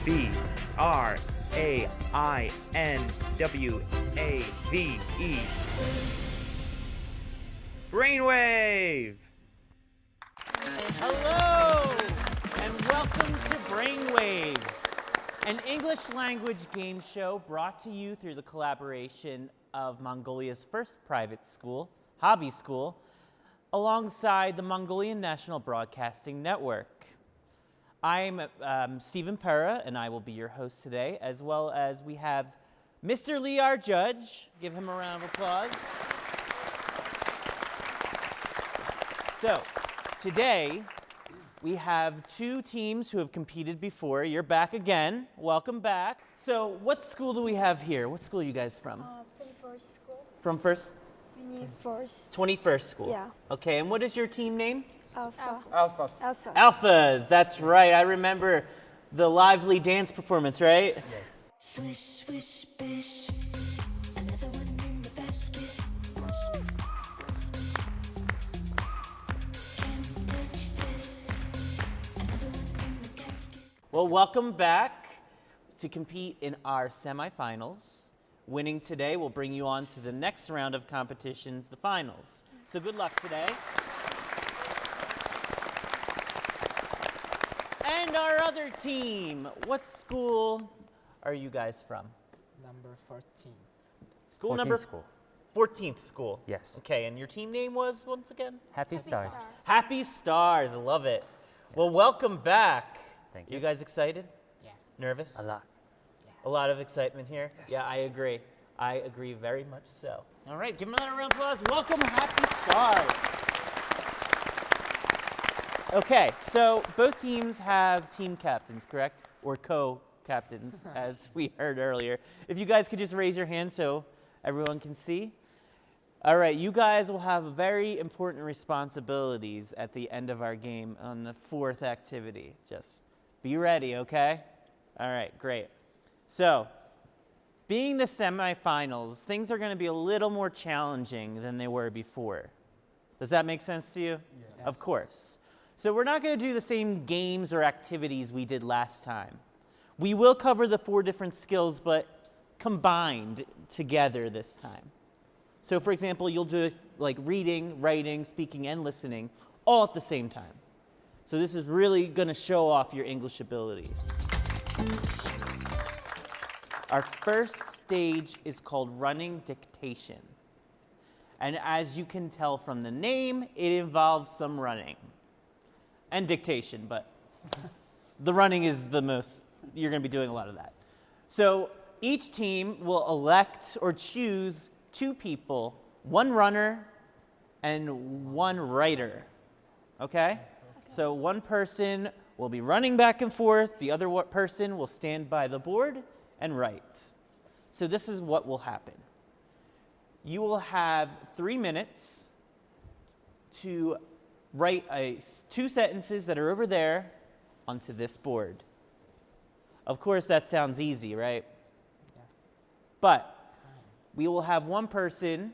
B-R-A-I-N-W-A-V-E. Brainwave! Hello, and welcome to Brainwave, an English language game show brought to you through the collaboration of Mongolia's first private school, Hobby School, alongside the Mongolian National Broadcasting Network. I'm Stephan Pera, and I will be your host today, as well as we have Mr. Lee, our judge. Give him a round of applause. So, today, we have two teams who have competed before. You're back again. Welcome back. So, what school do we have here? What school are you guys from? 21st school. From first? 21st. 21st school. Yeah. Okay, and what is your team name? ALPHAS. ALPHAS, that's right. I remember the lively dance performance, right? Yes. Swish, swish, bish. Another one in the basket. Can't touch this. Another one in the casket. Well, welcome back to compete in our semifinals. Winning today will bring you on to the next round of competitions, the finals. So good luck today. And our other team, what school are you guys from? Number 14. School 14th number school. 14th school. Yes. Okay, and your team name was once again? Happy Stars. Happy Stars, I love it. Well, welcome back. Thank You you. guys excited? Yeah. Nervous? A lot. A lot of excitement here? Yes. Yeah, I agree. I agree very much so. All right, give them another round of applause. Welcome, Happy Stars. Okay, so both teams have team captains, correct? Or co-captains, as we heard earlier. If you guys could just raise your hand so everyone can see. All right, you guys will have very important responsibilities at the end of our game on the fourth activity. Just be ready, okay? All right, great. So, being the semifinals, things are going to be a little more challenging than they were before. Does that make sense to you? Yes. Of course. So we're not going to do the same games or activities we did last time. We will cover the 4 different skills, but combined together this time. So for example, you'll do like reading, writing, speaking, and listening all at the same time. So this is really going to show off your English abilities. Our first stage is called running dictation. And as you can tell from the name, it involves some running. And dictation, but the running is the most, you're going to be doing a lot of that. So each team will elect or choose 2 people, 1 runner and 1 writer. Okay? So one person will be running back and forth, the other person will stand by the board and write. So this is what will happen. You will have 3 minutes to write 2 sentences that are over there onto this board. Of course, that sounds easy, right? Yeah. But we will have one person,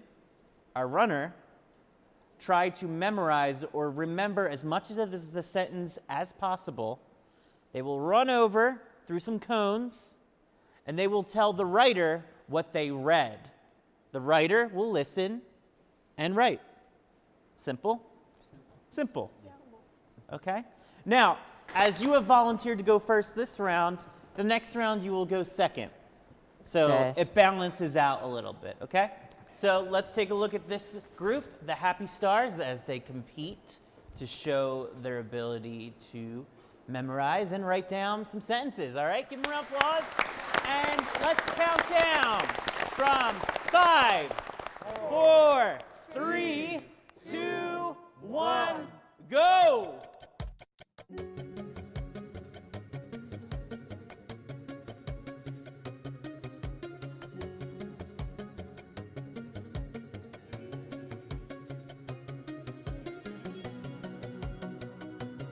our runner, try to memorize or remember as much of the sentence as possible. They will run over through some cones, and they will tell the writer what they read. The writer will listen and write. Simple? Simple. Okay? Now, as you have volunteered to go first this round, the next round you will go second. So Okay. it balances out a little bit, okay? So let's take a look at this group, the Happy Stars, as they compete to show their ability to memorize and write down some sentences, all right? Give them a round of applause. And let's count down from 5, 4, 3, 2, 1, go!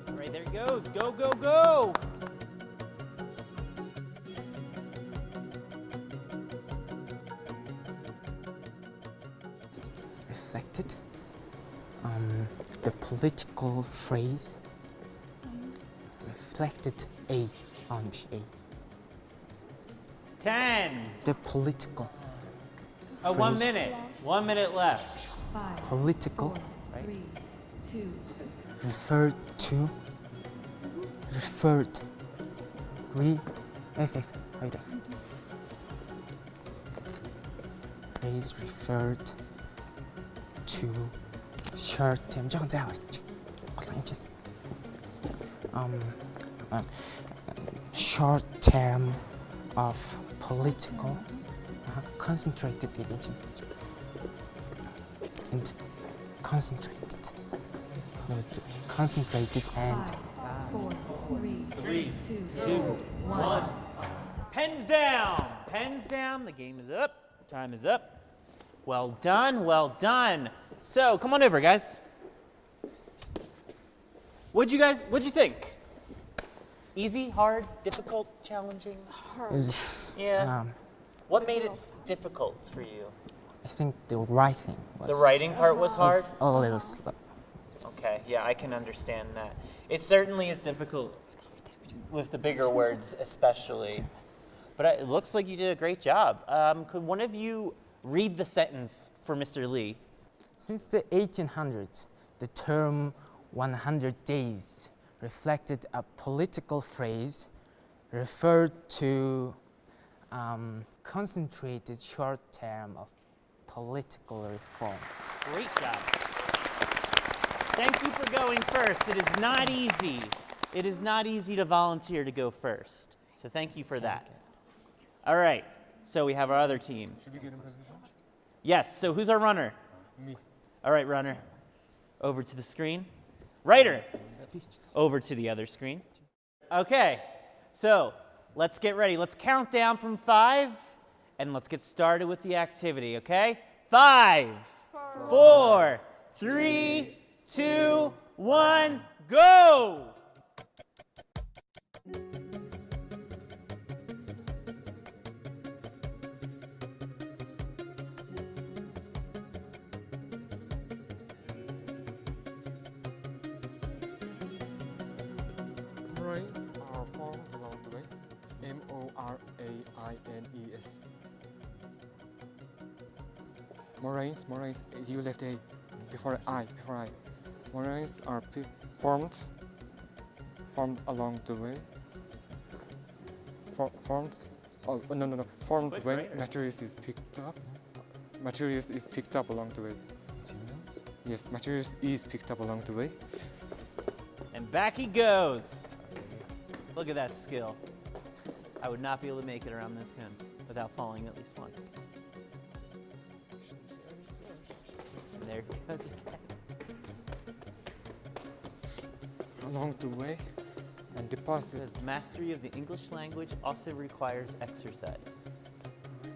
All right, there it goes. Go, go, go! Reflected. The political phrase reflected A olmuş A. 10. The political. Oh, 1 phrase. minute. 1 minute left. Political. Three, two, Referred to. Referred. Wait. Phrase referred to short term. жоохон зай аваач. Голомжээс. Short term of political concentrated гэдэг юм чинь. And concentrated. Concentrated and four, three, 3, two, 2, 1. Pens down. Pens down. The game is up. Time is up. Well done. Well done. So come on over, guys. What'd you think? Easy, hard, difficult, challenging? it was, Yeah. What made it difficult for you? I think the writing was, The writing part was hard? was a little slow. Okay, yeah, I can understand that. It certainly is difficult with the bigger words, especially. But it looks like you did a great job. Could one of you read the sentence for Mr. Lee? Since the 1800s, the term 100 days reflected a political phrase referred to concentrated short term of political reform. Great job. Thank you for going first. It is not easy. It is not easy to volunteer to go first. So thank you for that. All right, so we have our other team. Should we get in position? Yes, so who's our runner? Me. All right, runner. Over to the screen. Writer. Over to the other screen. Okay, so let's get ready. Let's count down from 5 and let's get started with the activity, okay? 5, 4, 3, 2, 1, go! Moraines are formed along the way. Moraines. Moraines. You left a before I. Moraines are formed along the way. Formed. Oh no. Formed Wait, when right. materials is picked up. Materials is picked up along the way. Materials? Yes, materials is picked up along the way. And back he goes. Look at that skill. I would not be able to make it around this fence without falling at least once. And there he goes again. Along the way and deposit. Says mastery of the English language also requires exercise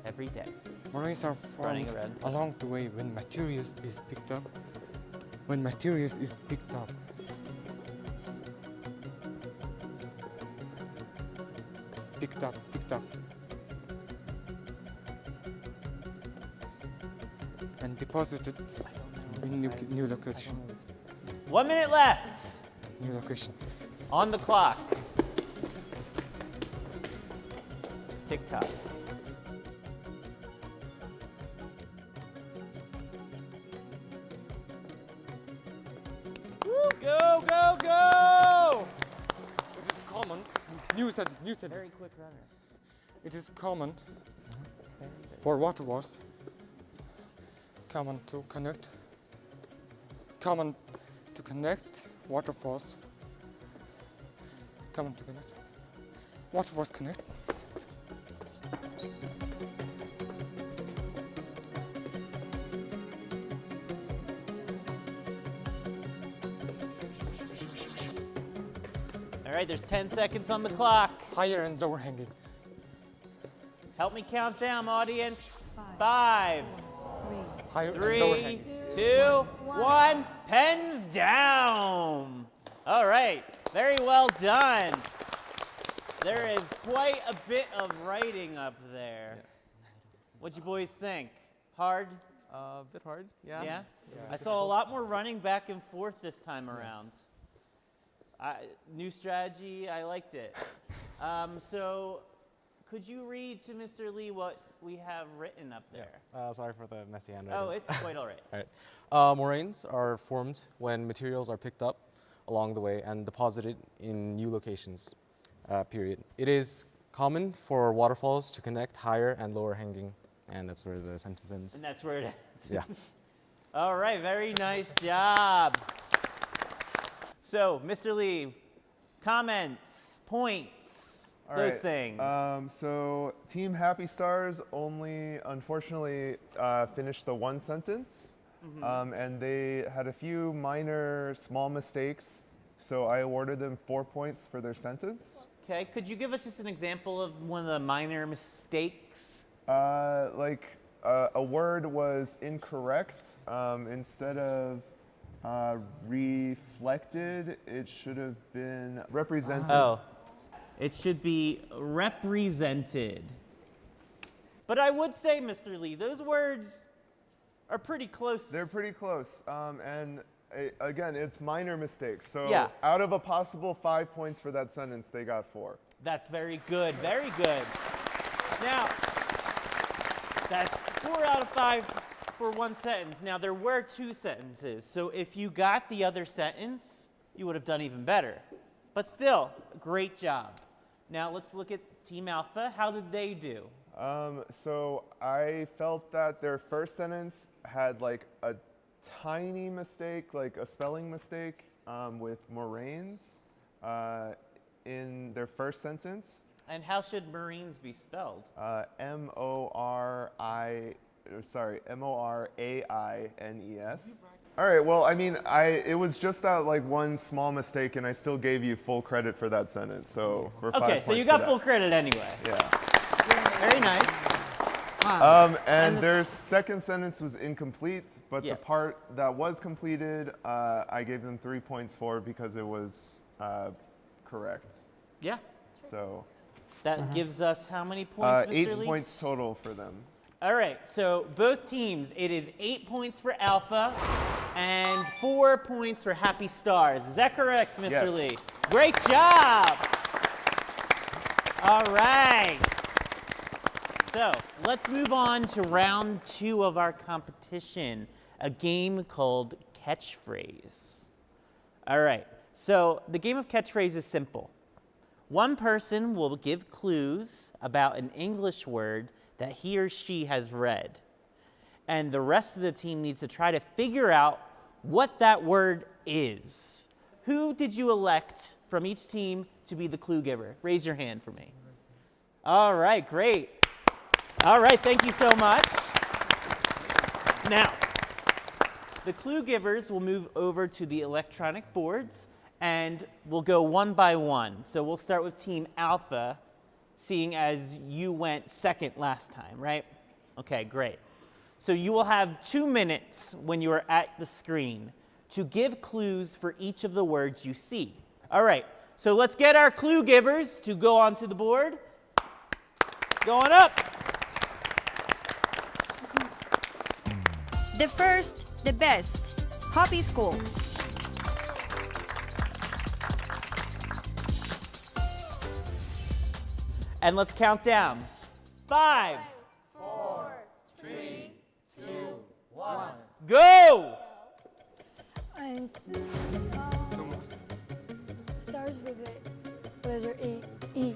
every day. Moraines are Running formed around. along the way when materials is picked up. When materials is picked up. It's picked up. And deposited in new location. 1 minute left New location. on the clock. Tick tock. Go, go, go! It is common. New sentence. Very quick runner. It is common for waterfalls. Common to connect waterfalls. Waterfalls connect. All right, there's 10 seconds on the clock. Higher and lower hanging. Help me count down, audience. 5, Higher and lower 3, hanging. 2, 1. Pens down. All right, very well done. There is quite a bit of writing up there. What'd you boys think? Hard? A bit hard, Yeah? I saw a lot more running back and forth this time around. New strategy, I liked it. So could you read to Mr. Lee what we have written up there? Sorry for the messy handwriting. Oh, it's quite all right. All right. Moraines are formed when materials are picked up along the way and deposited in new locations, period. It is common for waterfalls to connect higher and lower hanging, and that's where the sentence ends. And that's where it ends. Yeah. All right, very nice job. So, Mr. Lee, comments, points, All those right, things. So Team Happy Stars only unfortunately finished the one sentence, and they had a few minor small mistakes, so I awarded them 4 points for their sentence. Okay, could you give us just an example of one of the minor mistakes? Like a word was incorrect. Instead of reflected, it should have been represented. Oh, it should be represented. But I would say, Mr. Lee, those words are pretty close. They're pretty close. And again, it's minor mistakes. So Yeah. out of a possible 5 points for that sentence, they got 4. That's very good, very good. Now, that's 4 out of 5 for one sentence. Now, there were 2 sentences, so if you got the other sentence, you would have done even better. But still, great job. Now, let's look at Team Alpha. How did they do? So I felt that their first sentence had like a tiny mistake, like a spelling mistake with moraines in their first sentence. And how should Marines be spelled? M-O-R-A-I-N-E-S. All right, well, I mean, it was just that like one small mistake, and I still gave you full credit for that sentence. So for 5 Okay, points so you for got that. full credit anyway. Yeah. Very nice. And the their second sentence was incomplete, but Yes. the part that was completed, I gave them 3 points for because it was correct. Yeah. So That gives us how many points, Mr. 8 Leach? points total for them. All right, so both teams, it is 8 points for Alpha and 4 points for Happy Stars. Is that correct, Mr. Yes. Lee? Great job! All right. So let's move on to round 2 of our competition, a game called Catchphrase. All right, so the game of Catchphrase is simple. One person will give clues about an English word that he or she has read. And the rest of the team needs to try to figure out what that word is. Who did you elect from each team to be the clue giver? Raise your hand for me. All right, great. All right, thank you so much. Now, the clue givers will move over to the electronic boards and we'll go one by one. So we'll start with Team Alpha, seeing as you went second last time, right? Okay, great. So you will have 2 minutes when you are at the screen to give clues for each of the words you see. All right, so let's get our clue givers to go onto the board. Going up. The first, the best. Hobby school. And let's count down. 5, 4, 3, 2, 1. go! And starts with the letter E,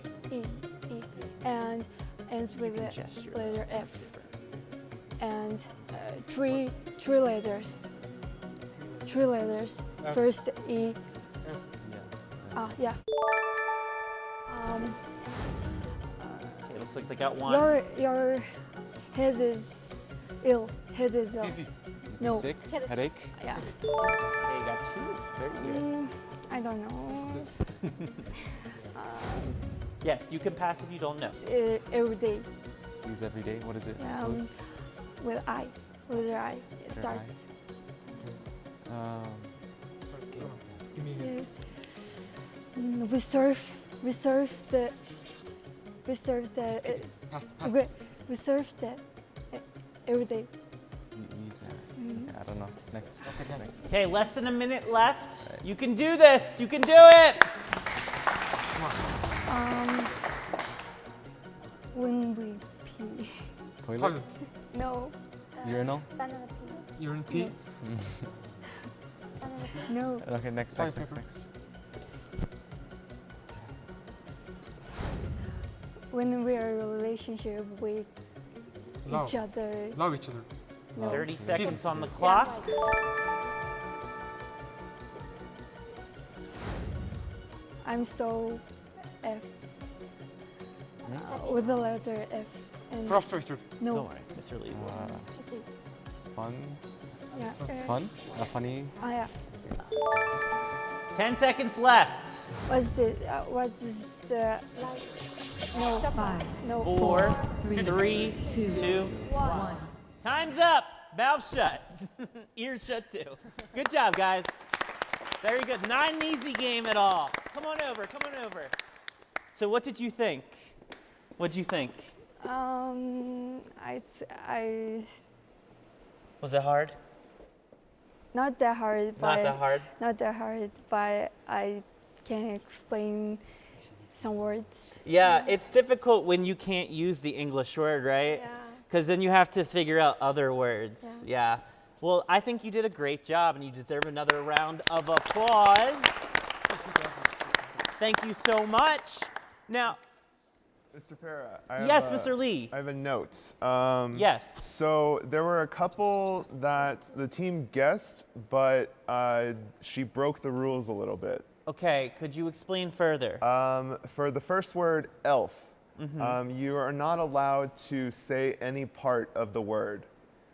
and ends with the gesture. letter F. And three letters. 3 letters. First E. Yeah. Okay, looks like they got one. Your head is ill. Head is ill. No. Sick? Headache? Yeah. Okay, you got 2. Very good. I don't know. Yes, you can pass if you don't know. Every day. Use every day. What is it? Clothes? With I. Letter I. It starts. We surf the. Pass. We surf the every day. Use that. I don't know. Next. Okay, less than a minute left. You can do this. You can do it. Toilet. No. Urinal. Urine pee. No. Okay, next. When we are in a relationship with Love. each other. Love each other. No. 30 seconds Kiss. on the clock. I'm so F. With the letter F. And Frustrated. no. Don't worry, Mr. Lee. Fun. Yeah. Fun. Funny. Oh yeah. 10 seconds left. What is the no 5, no 4, Three, 3, two, 2. 1. Time's up. Mouth shut. Ears shut too. Good job, guys. Very good. Not an easy game at all. Come on over. So what did you think? What did you think? I Was it hard? not that hard, but Not that hard? not that hard, but I can explain some words. Yeah, it's difficult when you can't use the English word, right? Yeah. Because then you have to figure out other words. Yeah. Well, I think you did a great job and you deserve another round of applause. Thank you so much. Now, Mr. Pera, I have yes, a- Mr. Lee. I have a note. Yes. So there were a couple that the team guessed, but she broke the rules a little bit. Okay, could you explain further? For the first word, elf, you are not allowed to say any part of the word.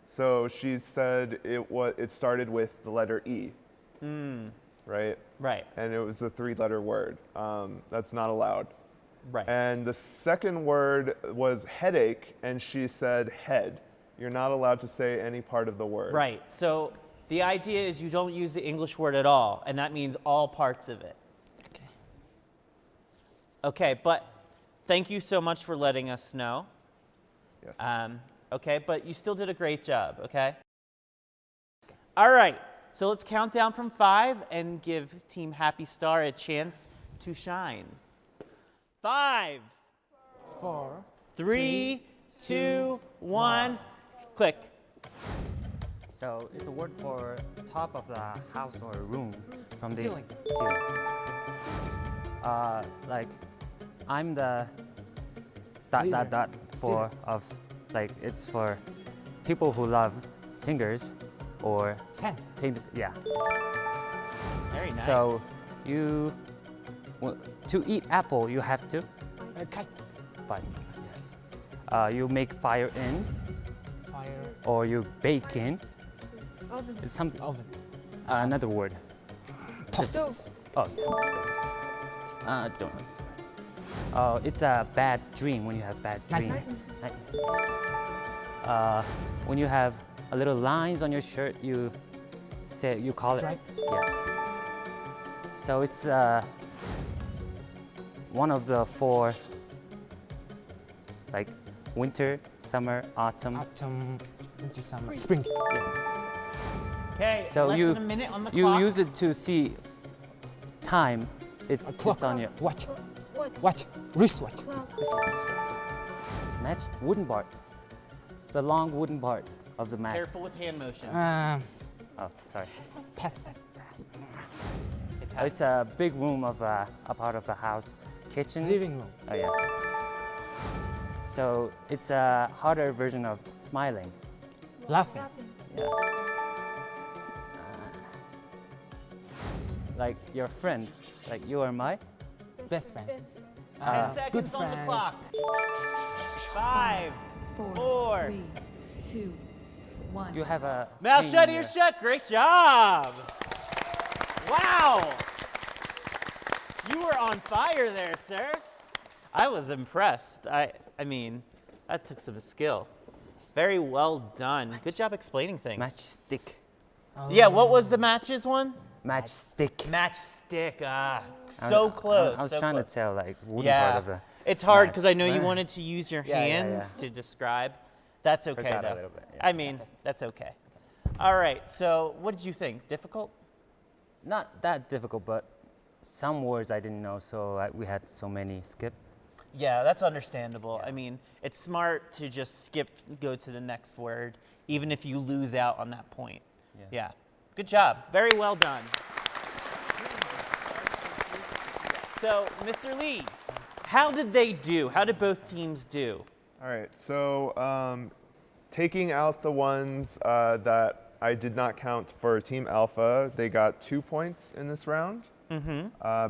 So she said it started with the letter E, right? Right, And it was a 3-letter word. That's not allowed. right. And the second word was headache, and she said head. You're not allowed to say any part of the word. Right. So the idea is you don't use the English word at all, and that means all parts of it. Okay, but thank you so much for letting us know. Yes. Okay, but you still did a great job, okay? All right, so let's count down from 5 and give Team Happy Star a chance to shine. 5, 4. 3, 2, 1, click. So it's a word for top of the house or room from Ceiling. the ceiling. Like I'm the dot for of like it's for people who love singers or Fan. famous. Yeah. Very nice. So to eat apple you have to Kite. bite. Yes. You make fire in Fire. or you bake in. Oven. It's something. Oven. Another word. Stove. Don't know. Oh, it's a bad dream when you have bad dream. Night. When you have a little lines on your shirt, you call Stripe. it. Yeah. So it's one of the 4, like winter, summer, autumn. Autumn. Winter, summer. Spring. Okay, So less you than a minute on the you clock. use it to see time. A clock. It's on your Watch. Watch. Wristwatch. match wooden part. The long wooden part of the match. Careful with hand motions. Oh, sorry. Pass. It's a big room of a part of the house, kitchen. Living room. Oh yeah. So it's a harder version of smiling. Laughing. Yeah. Like your friend, like you are my. Best friend. 10 seconds good on the friend. clock. 5, 4. 3, 2, 1. You have a. Mouth pain shut, in ears your- shut. Great job. Wow. You were on fire there, sir. I was impressed. I mean, that took some skill. Very well done. Good job explaining things. Matchstick. Yeah, what was the matches one? Matchstick. Matchstick. So close. I was so trying close. to tell like wooden Yeah, part of the. it's hard because I know you match. wanted to use your Yeah, yeah, hands yeah. to describe. That's okay Forgot a though. little bit, yeah. I mean, that's okay. All right. So, what did you think? Difficult? Not that difficult, but some words I didn't know, so we had so many skip. Yeah, that's understandable. I mean, it's smart to just go to the next word, even if you lose out on that point. Yeah. Good job. Very well done. So, Mr. Lee, how did they do? How did both teams do? All right, so taking out the ones that I did not count for Team Alpha, they got 2 points in this round,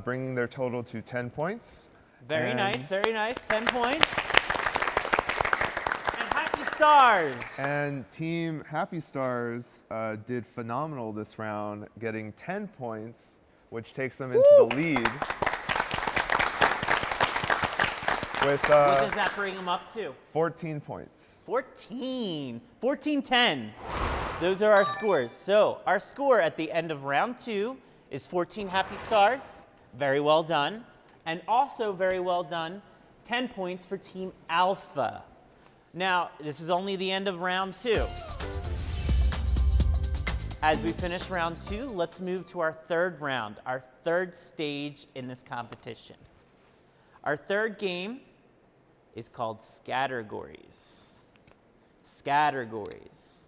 bringing their total to 10 points. Very nice, 10 points. And Happy Stars. And Team Happy Stars did phenomenal this round, getting 10 points, which takes them into the lead. With, what does that bring them up to? 14 points. 14-10. Those are our scores. So our score at the end of round 2 is 14 Happy Stars. Very well done. And also very well done, 10 points for Team Alpha. Now, this is only the end of round 2. As we finish round 2, let's move to our third round, our third stage in this competition. Our third game is called Scattergories. Scattergories.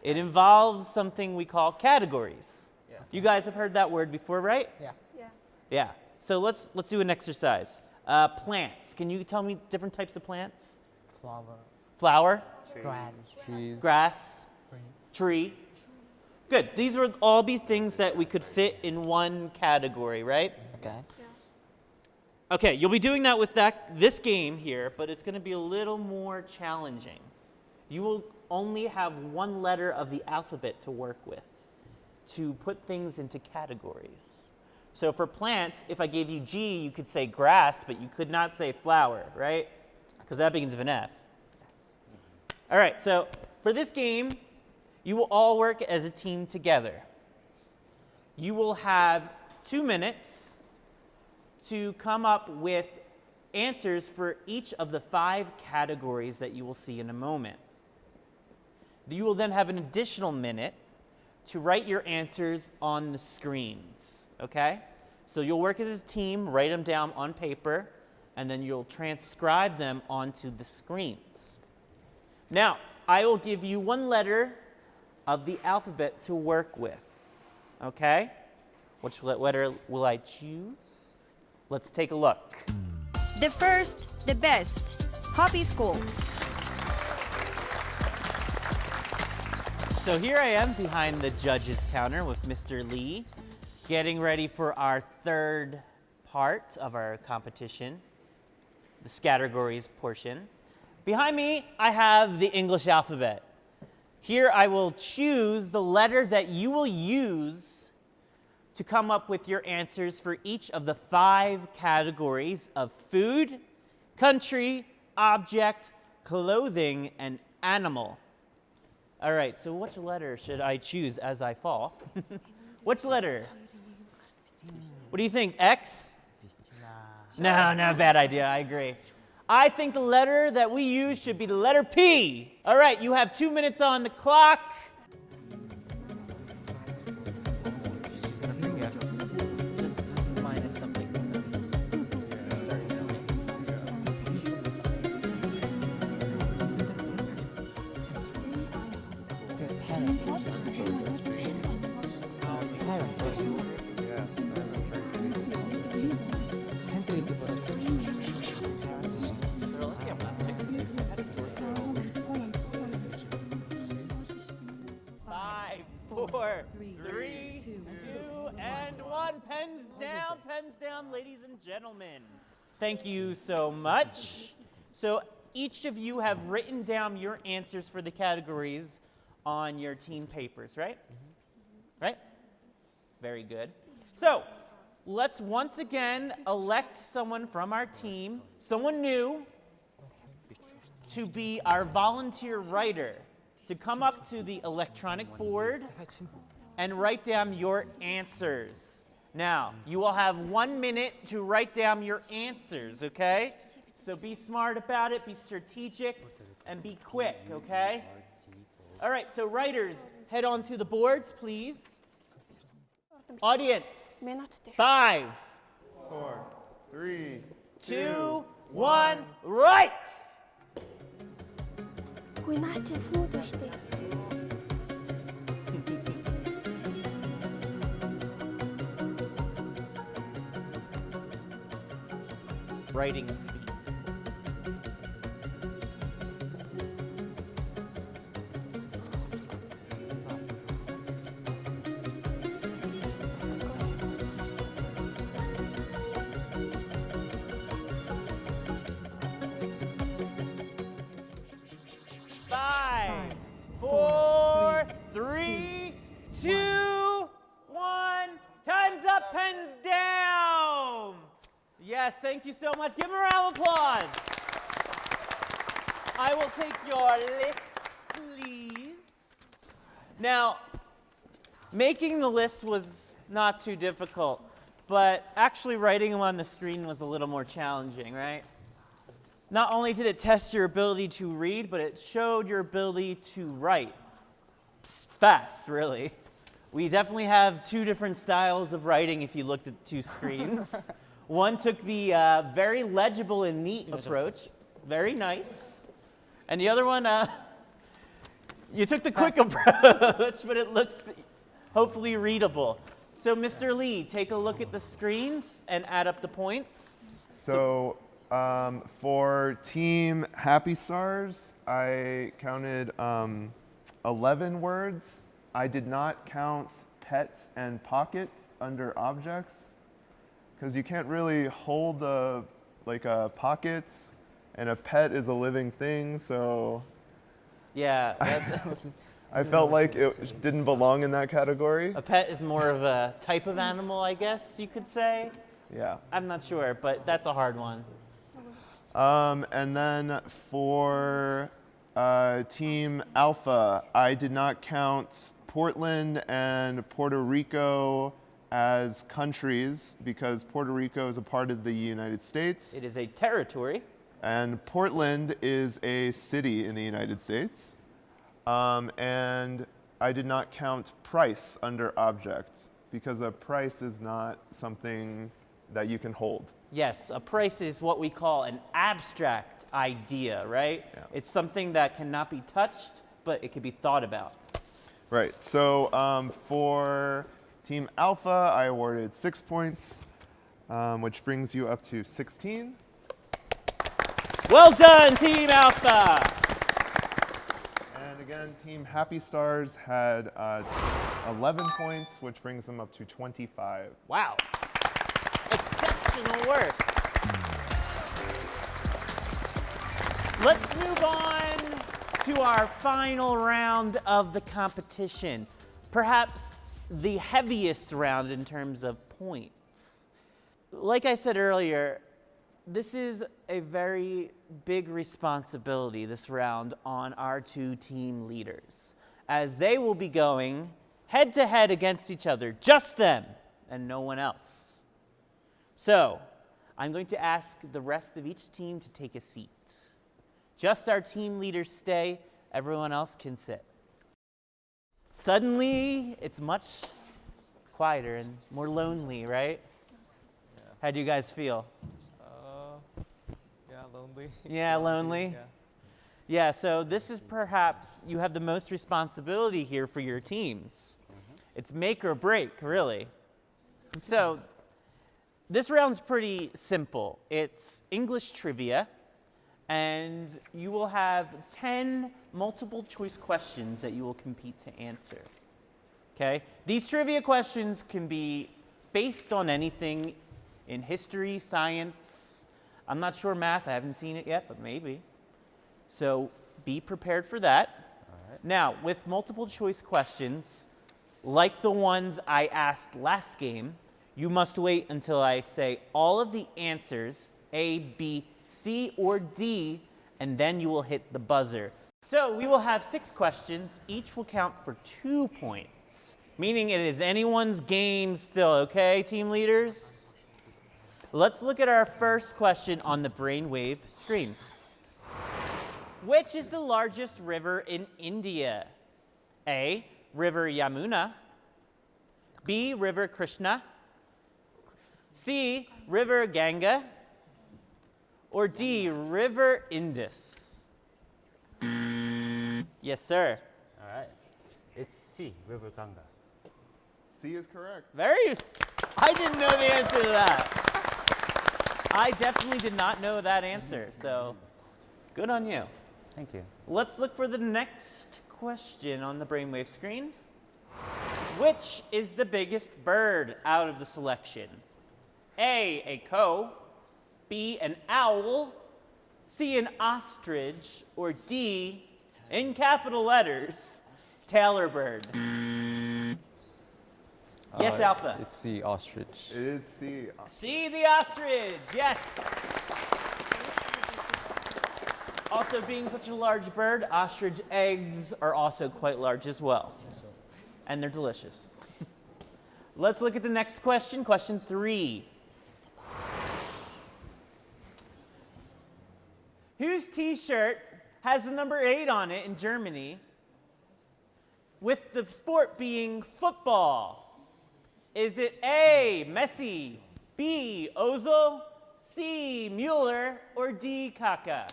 It involves something we call categories. Yeah. You guys have heard that word before, right? Yeah. Yeah. So let's do an exercise. Plants. Can you tell me different types of plants? Flower. Grass. Grass. Tree. Good. These would all be things that we could fit in one category, right? Okay. Okay, you'll be doing that with this game here, but it's going to be a little more challenging. You will only have one letter of the alphabet to work with to put things into categories. So for plants, if I gave you G, you could say grass, but you could not say flower, right? Because that begins with an F. All right, so for this game, you will all work as a team together. You will have 2 minutes to come up with answers for each of the 5 categories that you will see in a moment. You will then have an additional minute to write your answers on the screens, okay? So you'll work as a team, write them down on paper, and then you'll transcribe them onto the screens. Now, I will give you one letter of the alphabet to work with, okay? Which letter will I choose? Let's take a look. The first, the best. Hobby school. So here I am behind the judges counter with Mr. Lee, getting ready for our third part of our competition, the categories portion. Behind me, I have the English alphabet. Here I will choose the letter that you will use to come up with your answers for each of the 5 categories of food, country, object, clothing, and animal. All right, so which letter should I choose as I fall? Which letter? What do you think, X? No, bad idea, I agree. I think the letter that we use should be the letter P. All right, you have 2 minutes on the clock. Pens down, ladies and gentlemen. Thank you so much. So each of you have written down your answers for the categories on your team papers, right? Right? Very good. So let's once again elect someone from our team, someone new, to be our volunteer writer, to come up to the electronic board and write down your answers. Now, you will have 1 minute to write down your answers, okay? So be smart about it, be strategic, and be quick, okay? All right, so writers, head on to the boards, please. Audience, 5, 4, 3, 2, 1, right! Ой, иначе флутиш ти. Writing speed. Five, four, three, two, one. Time's up, pens down. Yes, thank you so much. Give them a round of applause. I will take your lists, please. Now, making the list was not too difficult, but actually writing them on the screen was a little more challenging, right? Not only did it test your ability to read, but it showed your ability to write fast, really. We definitely have two different styles of writing if you looked at two screens. One took the very legible and neat approach, very nice. And the other one, you took the quick approach, but it looks hopefully readable. So Mr. Lee, take a look at the screens and add up the points. So for Team Happy Stars, I counted 11 words. I did not count pet and pocket under objects because you can't really hold a pocket, and a pet is a living thing, so yeah, I felt like it didn't belong in that category. A pet is more of a type of animal, I guess you could say. Yeah. I'm not sure, but that's a hard one. And then for Team Alpha, I did not count Portland and Puerto Rico as countries because Puerto Rico is a part of the United States. It is a territory. And Portland is a city in the United States. And I did not count price under object because a price is not something that you can hold. Yes, a price is what we call an abstract idea, right? Yeah. It's something that cannot be touched, but it can be thought about. Right, so for Team Alpha, I awarded 6 points, which brings you up to 16. Well done, Team Alpha! And again, Team Happy Stars had 11 points, which brings them up to 25. Wow, exceptional work. Let's move on to our final round of the competition. Perhaps the heaviest round in terms of points. Like I said earlier, this is a very big responsibility, this round, on our two team leaders, as they will be going head to head against each other, just them and no one else. So, I'm going to ask the rest of each team to take a seat. Just our team leaders stay, everyone else can sit. Suddenly, it's much quieter and more lonely, right? Yeah. How do you guys feel? Yeah, lonely. Yeah, lonely? Yeah, so this is perhaps, you have the most responsibility here for your teams. It's make or break, really. So, this round's pretty simple. It's English trivia, and you will have 10 multiple choice questions that you will compete to answer. Okay? These trivia questions can be based on anything in history, science. I'm not sure math, I haven't seen it yet, but maybe. So be prepared for that. All right. Now, with multiple choice questions, like the ones I asked last game, you must wait until I say all of the answers, A, B, C, or D, and then you will hit the buzzer. So we will have 6 questions. Each will count for 2 points, meaning it is anyone's game still, okay, team leaders? Let's look at our first question on the brainwave screen. Which is the largest river in India? A, River Yamuna. B, River Krishna. C, River Ganga. or D, River Indus? Yes, sir. All right. It's C, River Ganga. C is correct. I didn't know the answer to that. I definitely did not know that answer, so good on you. Thank you. Let's look for the next question on the brainwave screen. Which is the biggest bird out of the selection? A crow, B, an owl, C, an ostrich, or D, in capital letters, Taylor bird? Yes, Alpha. It's C, ostrich. It is C. C, the ostrich, yes. Also, being such a large bird, ostrich eggs are also quite large as well. And they're delicious. Let's look at the next question, question 3. Whose t-shirt has the number 8 on it in Germany, with the sport being football? Is it A, Messi, B, Ozil, C, Mueller, or D, Kaka?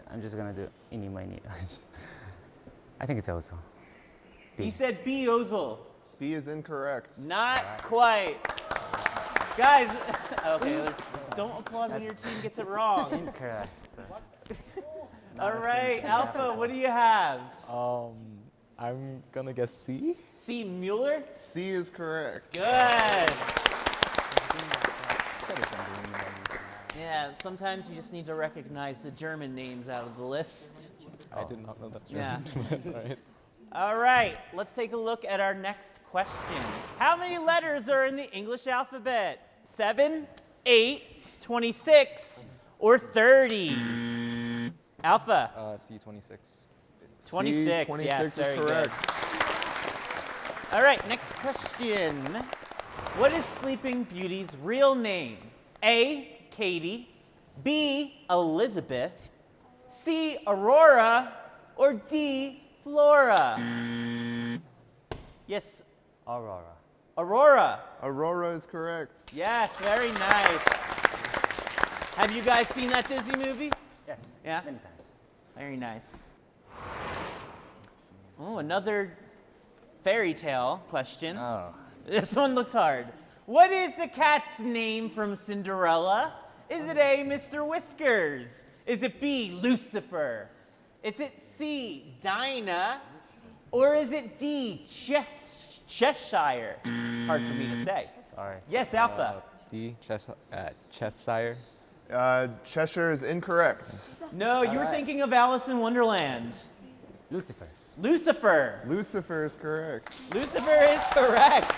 I'm just gonna do any miny. I think it's also B. He said B, Ozil. B is incorrect. Not quite. Guys, okay, don't applaud when your team gets it wrong. Incorrect. All right, Alpha, what do you have? I'm gonna guess C. C, Mueller? C is correct. Good. Yeah, sometimes you just need to recognize the German names out of the list. I did not know that's Yeah. right. All right, let's take a look at our next question. How many letters are in the English alphabet? 7, 8, 26, or 30? Alpha? C, 26. 26, C, yes, 26 is very good. correct. All right, next question. What is Sleeping Beauty's real name? A, Katie, B, Elizabeth, C, Aurora, or D, Flora? Yes, Aurora. Aurora. Aurora is correct. Yes, very nice. Have you guys seen that Disney movie? Yes. Yeah? Many times. Very nice. Oh, another fairy tale question. Oh. This one looks hard. What is the cat's name from Cinderella? Is it A, Mr. Whiskers? Is it B, Lucifer? Is it C, Dinah? Or is it D, Cheshire? It's hard for me to say. Sorry. Yes, Alpha. D, Cheshire. Cheshire is incorrect. No, you were thinking of Alice in Wonderland. Lucifer. Lucifer. Lucifer is correct. Lucifer is correct.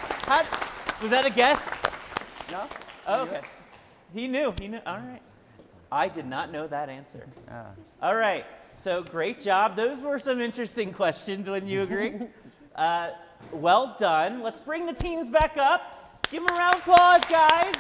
Was that a guess? No? Oh, okay. He knew. All right. I did not know that answer. Ah. All right. So great job. Those were some interesting questions, wouldn't you agree? Well done. Let's bring the teams back up. Give them a round of applause, guys.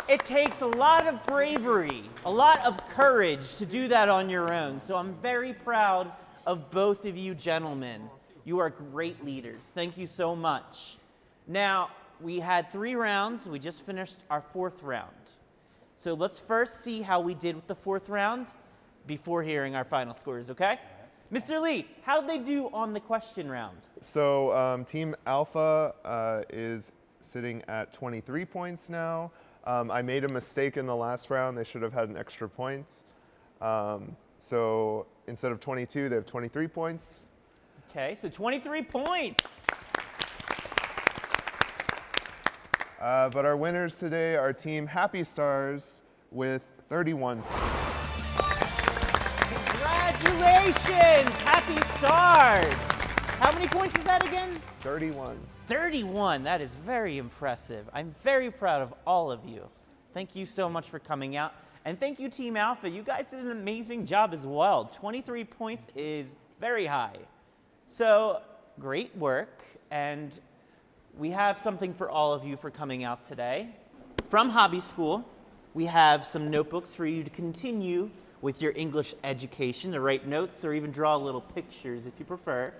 It takes a lot of bravery, a lot of courage to do that on your own. So I'm very proud of both of you gentlemen. You are great leaders. Thank you so much. Now, we had 3 rounds. We just finished our 4th round. So let's first see how we did with the 4th round before hearing our final scores, okay? Mr. Lee, how'd they do on the question round? So Team Alpha is sitting at 23 points now. I made a mistake in the last round. They should have had an extra point. So instead of 22, they have 23 points. Okay, so 23 points. But our winners today are Team Happy Stars with 31. Congratulations, Happy Stars. How many points is that again? 31. 31, that is very impressive. I'm very proud of all of you. Thank you so much for coming out. And thank you, Team Alpha. You guys did an amazing job as well. 23 points is very high. So, great work. And we have something for all of you for coming out today. From Hobby School, we have some notebooks for you to continue with your English education, to write notes or even draw little pictures if you prefer.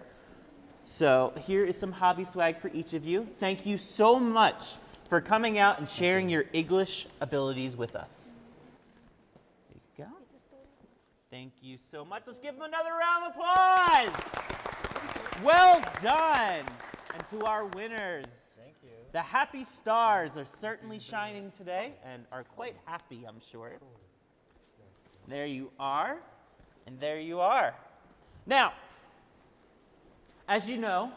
So here is some hobby swag for each of you. Thank you so much for coming out and sharing your English abilities with us. There you go. Thank you so much. Let's give them another round of applause. Well done. And to our winners, thank you. The happy stars are certainly shining today and are quite happy, I'm sure. There you are, and there you are. Now, as you know,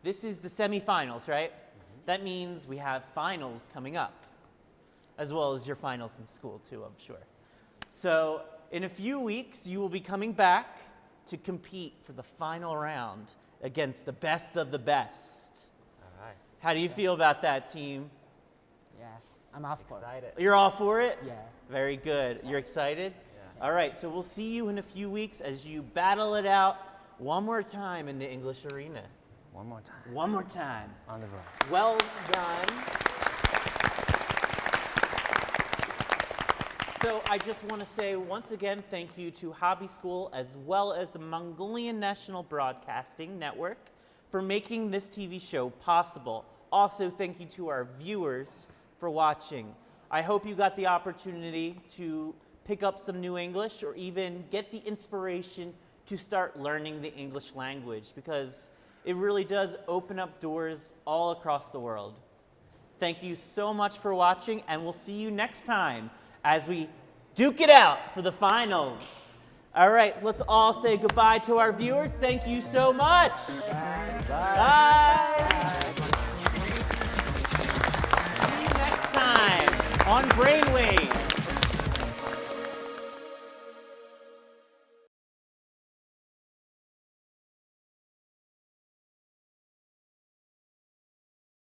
this is the semifinals, right? That means we have finals coming up, as well as your finals in school too, I'm sure. So in a few weeks, you will be coming back to compete for the final round against the best of the best. All right. How do you feel about that, team? Yeah, I'm up for it. You're all for it? Yeah. Very good. You're excited? Yeah. All right, so we'll see you in a few weeks as you battle it out one more time in the English arena. One more time. One more time. On the road. Well done. So I just want to say once again thank you to Hobby School as well as the Mongolian National Broadcasting Network for making this TV show possible. Also, thank you to our viewers for watching. I hope you got the opportunity to pick up some new English or even get the inspiration to start learning the English language because it really does open up doors all across the world. Thank you so much for watching, and we'll see you next time as we duke it out for the finals. All right, let's all say goodbye to our viewers. Thank you so much. Bye. Bye.